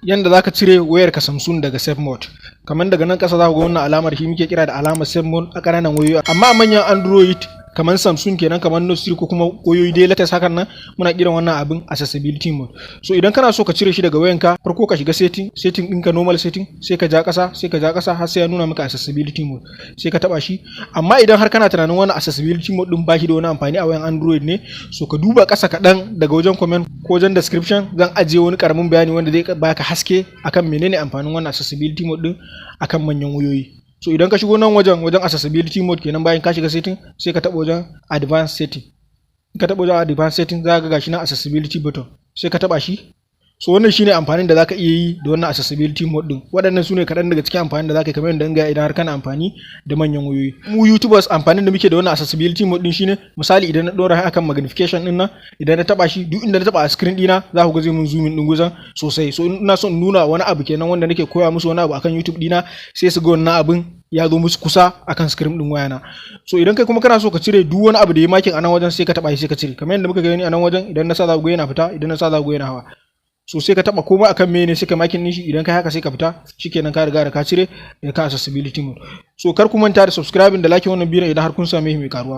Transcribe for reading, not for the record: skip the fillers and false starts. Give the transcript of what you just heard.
yanda zaka cire wayar ka Samsung daga safe mode. Kamar daga nan kasa za ku ga wannan alamar shi muke kira da alamar safe mode a ƙananan wayoyi, amma a manyan Android kamar Samsung kenan, kamar Note 3 ko kuma wayoyi dai latest hakan nan, muna kiran wannan abin accessibility mode. So idan kana so ka cire shi daga wayanka, farko ka shiga setting ɗinka, normal setting, sai ka ja ƙasa har sai ya nuna maka accessibility mode, sai ka taba shi. Amma idan har kana tunanin wannan accessibility mode din ba shi da wani amfani a wayan Android ne, so ka duba ƙasa kaɗan daga wajen comment ko wajen description, zan ajiye wani karamin bayani wanda zai baka haske akan menene amfanin wannan accessibility mode din akan manyan wayoyi. So idan ka shigo nan wajen accessibility mode kenan, bayan ka shiga setting sai ka taba wajen advanced setting. In ka taba wajen advanced setting za ka ga gashi na accessibility button, sai ka taba shi. So wannan shine amfanin da zaka iya yi da wannan accessibility mode din. Waɗannan sune kaɗan daga cikin amfanin da zaka yi kamar yadda ga idan har kana amfani da manyan wayoyi. Mu YouTubers amfanin da muke da wannan accessibility mode din shine, misali idan na dora akan magnification din nan, idan na taba shi, duk inda na taba a screen dina za ku ga zai mun zoom in din guzan sosai. So ina son nuna wani abu kenan wanda nake koya musu wani abu akan YouTube dina, sai su ga wannan abin ya zo musu kusa akan screen din wayana. So idan kai kuma kana so ka cire duk wani abu da ya makin a nan wajen, sai ka taba shi sai ka cire. Kamar yadda muka gani a nan wajen, idan na sa za ku ga yana fita, idan na sa za ku ga yana hawa. So sai ka taba komai akan mene sai ka makin din shi, idan kai haka sai ka fita, shikenan ka riga da ka cire ka accessibility mode. So kar ku manta da subscribing da like wannan bidiyon idan har kun same shi mai karuwa.